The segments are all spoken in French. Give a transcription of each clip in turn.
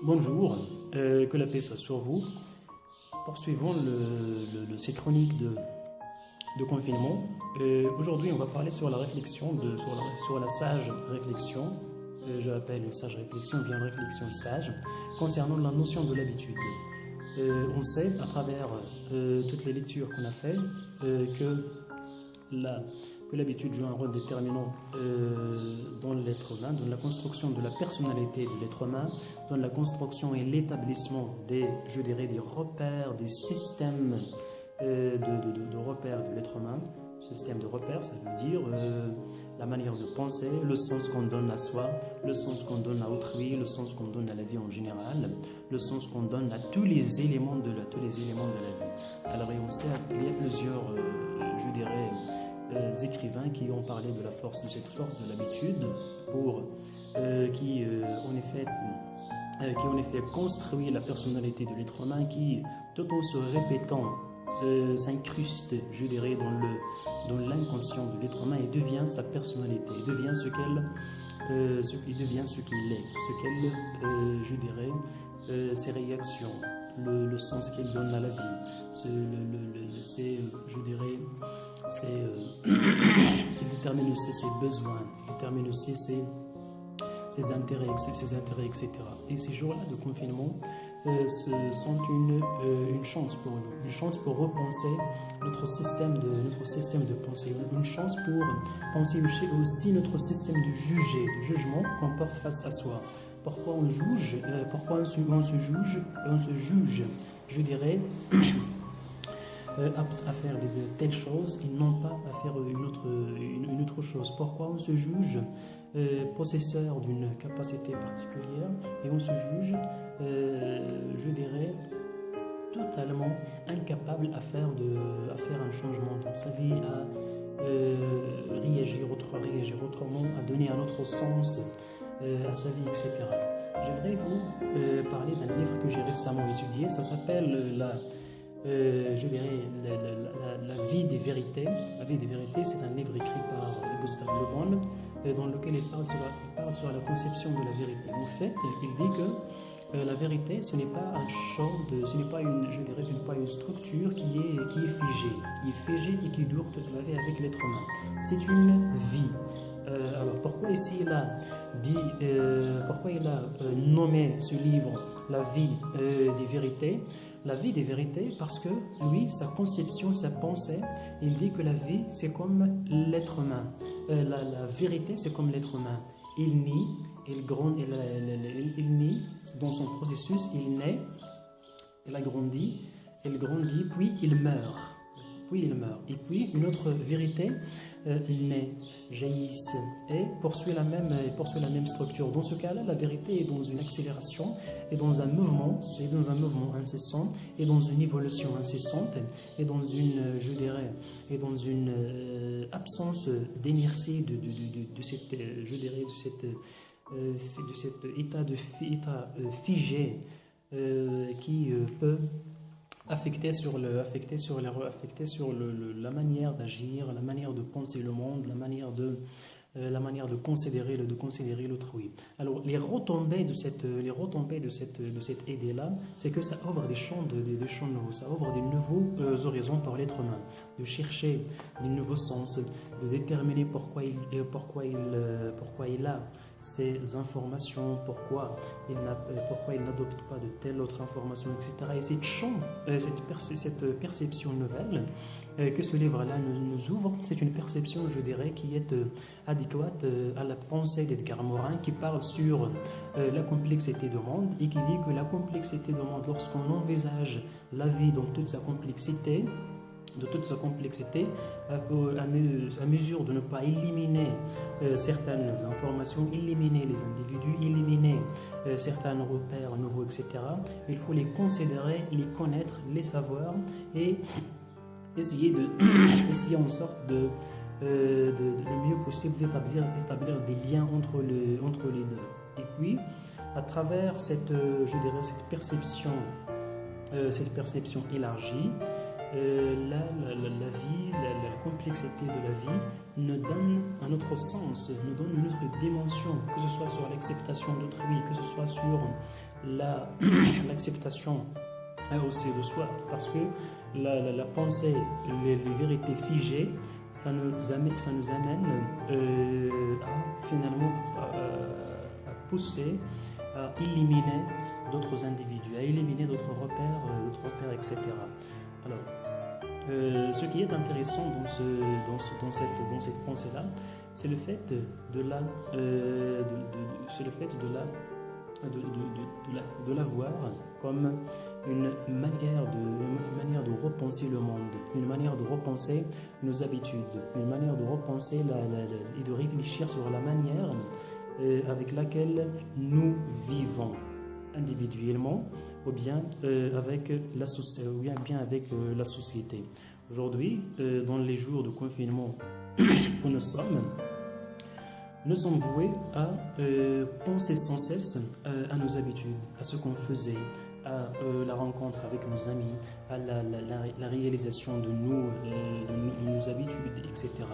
Bonjour, que la paix soit sur vous. Poursuivons ces chroniques de confinement. Aujourd'hui, on va parler sur la réflexion, sur la sage réflexion. Je l'appelle une sage réflexion, bien une réflexion sage, concernant la notion de l'habitude. On sait, à travers toutes les lectures qu'on a faites, que l'habitude joue un rôle déterminant dans l'être humain, dans la construction de la personnalité de l'être humain, dans la construction et l'établissement des repères, des systèmes de repères de l'être humain. Système de repères, ça veut dire la manière de penser, le sens qu'on donne à soi, le sens qu'on donne à autrui, le sens qu'on donne à la vie en général, le sens qu'on donne à tous les éléments de la vie. Alors, on sait, il y a plusieurs, écrivains qui ont parlé de cette force de l'habitude qui en effet construit la personnalité de l'être humain qui, tout en se répétant, s'incruste, dans l'inconscient de l'être humain et devient sa personnalité, il devient ce qu'il est, ses réactions, le sens qu'il donne à la vie, il détermine aussi ses besoins, il détermine aussi ses intérêts, etc. Et ces jours-là de confinement sont une chance pour nous, une chance pour repenser notre système de pensée, une chance pour penser aussi notre système de jugement qu'on porte face à soi. Pourquoi on juge, à faire de telles choses et non pas à faire une autre chose. Pourquoi on se juge possesseur d'une capacité particulière et on se juge, totalement incapable à faire un changement dans sa vie, à réagir autrement, à donner un autre sens à sa vie, etc. J'aimerais vous parler d'un livre que j'ai récemment étudié. Ça s'appelle la vie des vérités. La vie des vérités, c'est un livre écrit par Gustave Le Bon, dans lequel il parle sur la conception de la vérité. En fait, il dit que la vérité, ce n'est pas un champ, ce n'est pas une structure qui est figée et qui dure toute la vie avec l'être humain. C'est une vie. Alors pourquoi ici il a nommé ce livre La vie des vérités? La vie des vérités, parce que lui, sa conception, sa pensée, il dit que la vie, c'est comme l'être humain. La vérité, c'est comme l'être humain. Il nie dans son processus, il naît, il grandit, puis il meurt. Et puis une autre vérité naît, jaillisse et poursuit la même structure. Dans ce cas-là, la vérité est dans une accélération, et dans un mouvement incessant, et dans une évolution incessante, et dans une, absence d'inertie de cet état figé qui peut affecter sur la manière d'agir, la manière de penser le monde, la manière de considérer l'autrui. Alors les retombées de cette idée-là, c'est que ça ouvre des champs nouveaux, ça ouvre des nouveaux horizons pour l'être humain, de chercher des nouveaux sens, de déterminer pourquoi il a ces informations, pourquoi il n'adopte pas de telle autre information, etc. Et cette perception nouvelle que ce livre-là nous ouvre, c'est une perception, qui est adéquate à la pensée d'Edgar Morin, qui parle sur la complexité du monde et qui dit que la complexité du monde, lorsqu'on envisage la vie dans toute sa complexité, à mesure de ne pas éliminer certaines informations, éliminer les individus, éliminer certains repères nouveaux, etc. Il faut les considérer, les connaître, les savoir et essayer en sorte de le mieux possible d'établir des liens entre les deux. Et puis, à travers cette perception élargie, la vie, la complexité de la vie nous donne un autre sens, nous donne une autre dimension, que ce soit sur l'acceptation d'autrui, que ce soit sur l'acceptation aussi de soi, parce que la pensée, les vérités figées, ça nous amène à finalement à pousser, à éliminer d'autres individus, à éliminer d'autres repères, etc. Alors, ce qui est intéressant dans cette pensée-là, c'est le fait de la voir comme une manière de repenser le monde, une manière de repenser nos habitudes, une manière de repenser et de réfléchir sur la manière avec laquelle nous vivons individuellement ou bien avec la société. Aujourd'hui, dans les jours de confinement où nous sommes voués à penser sans cesse à nos habitudes, à ce qu'on faisait, à la rencontre avec nos amis, à la réalisation de nos habitudes, etc.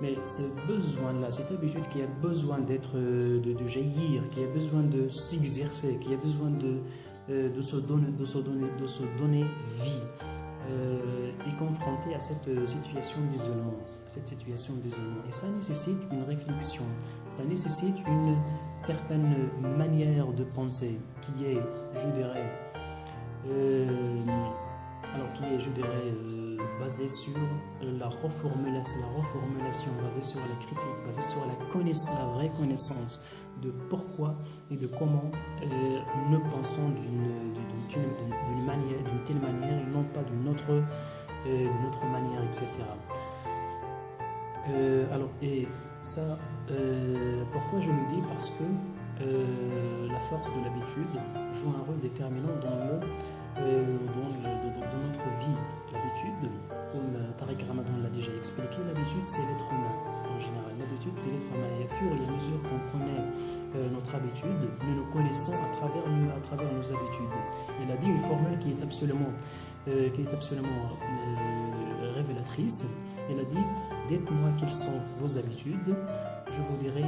Mais ce besoin-là, cette habitude qui a besoin de jaillir, qui a besoin de s'exercer, qui a besoin de se donner vie, est confronté à cette situation d'isolement. Et ça nécessite une réflexion, ça nécessite une certaine manière de penser qui est, je dirais, basée sur la reformulation, basée sur la critique, basée sur la vraie connaissance de pourquoi et de comment nous pensons d'une telle manière et non pas d'une autre manière, etc. Et ça, pourquoi je le dis? Parce que la force de l'habitude joue un rôle déterminant dans notre vie. L'habitude, comme Tariq Ramadan l'a déjà expliqué, l'habitude c'est l'être humain en général. L'habitude c'est l'être humain. Et à fur et à mesure qu'on connaît notre habitude, nous nous connaissons à travers nos habitudes. Il a dit une formule qui est absolument révélatrice. Il a dit: dites-moi quelles sont vos habitudes, je vous dirai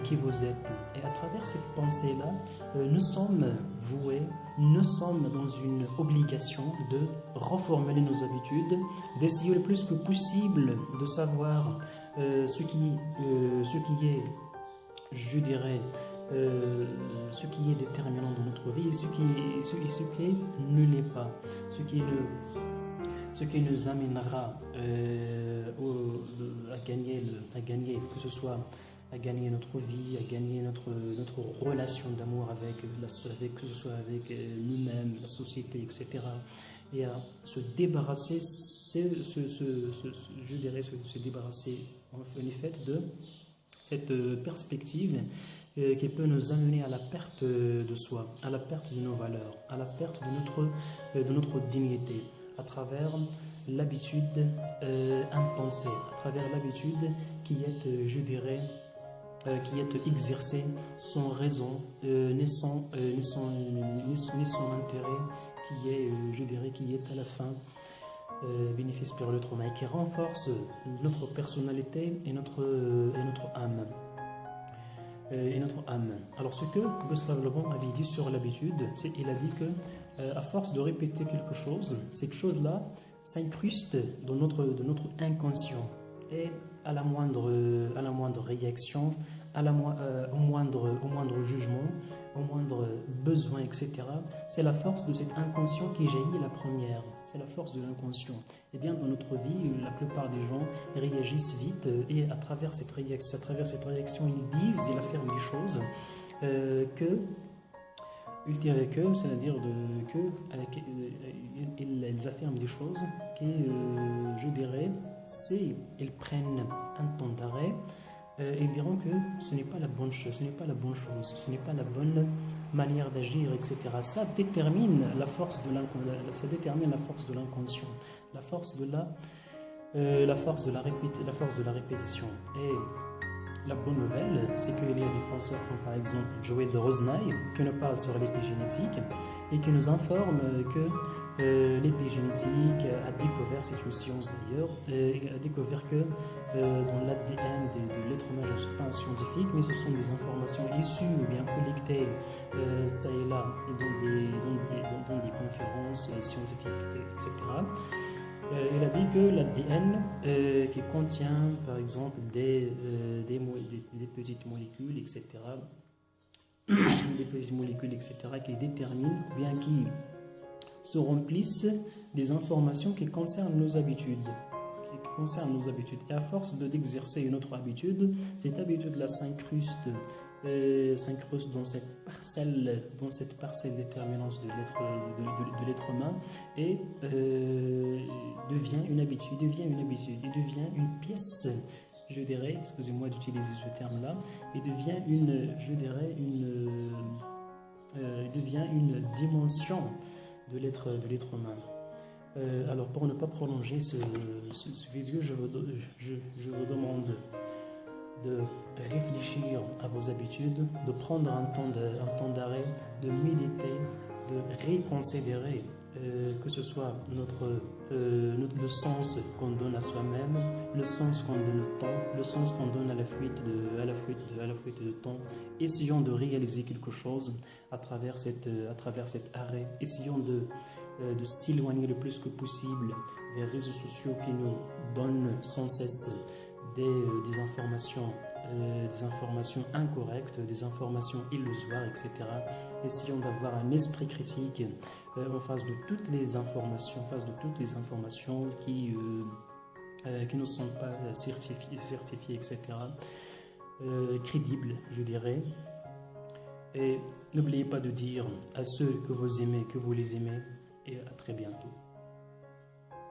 qui vous êtes. Et à travers cette pensée-là, nous sommes voués, nous sommes dans une obligation de reformuler nos habitudes, d'essayer le plus que possible de savoir ce qui est, je dirais, ce qui est déterminant dans notre vie et ce qui ne l'est pas, ce qui nous amènera à gagner, que ce soit à gagner notre vie, à gagner notre relation d'amour que ce soit avec nous-mêmes, la société, etc. Et à se débarrasser, se débarrasser en fait de cette perspective qui peut nous amener à la perte de soi, à la perte de nos valeurs, à la perte de notre dignité, à travers l'habitude impensée, à travers l'habitude qui est, je dirais, qui est exercée sans raison, ni son intérêt, qui est, je dirais, qui est à la fin bénéfice pour l'être humain, et qui renforce notre personnalité et notre âme. Alors, ce que Gustave Le Bon avait dit sur l'habitude, c'est qu'il a dit que à force de répéter quelque chose, cette chose-là s'incruste dans notre inconscient, et à la moindre réaction, au moindre jugement, au moindre besoin, etc. C'est la force de cet inconscient qui jaillit la première. C'est la force de l'inconscient. Et bien, dans notre vie, la plupart des gens réagissent vite, et à travers cette réaction, ils affirment des choses ils affirment des choses qui, je dirais, ils prennent un temps d'arrêt, ils diront que ce n'est pas la bonne chose, ce n'est pas la bonne manière d'agir, etc. Ça détermine la force de l'inconscient, la force de la répétition. Et la bonne nouvelle, c'est qu'il y a des penseurs comme par exemple Joël de Rosenaille qui nous parle sur l'épigénétique et qui nous informe que l'épigénétique a découvert, c'est une science d'ailleurs, a découvert que dans l'ADN de l'être humain, je ne suis pas un scientifique, mais ce sont des informations issues ou bien collectées ça et là dans des conférences scientifiques, etc. Il a dit que l'ADN qui contient par exemple des petites molécules, etc., des petites molécules, etc., qui déterminent ou bien qui se remplissent des informations qui concernent nos habitudes. Et à force d'exercer une autre habitude, cette habitude-là s'incruste dans cette parcelle déterminante de l'être humain et devient une habitude, il devient une pièce, je dirais, excusez-moi d'utiliser ce terme-là, et devient une dimension de l'être humain. Alors pour ne pas prolonger ce vidéo, je vous demande de réfléchir à vos habitudes, de prendre un temps d'arrêt, de méditer, de réconsidérer que ce soit le sens qu'on donne à soi-même, le sens qu'on donne au temps, le sens qu'on donne à la fuite de temps. Essayons de réaliser quelque chose à travers cet arrêt. Essayons de s'éloigner le plus que possible des réseaux sociaux qui nous donnent sans cesse des informations incorrectes, des informations illusoires, etc. Essayons d'avoir un esprit critique en face de toutes les informations, qui ne sont pas certifiées, etc. Crédibles, je dirais. Et n'oubliez pas de dire à ceux que vous aimez que vous les aimez, et à très bientôt.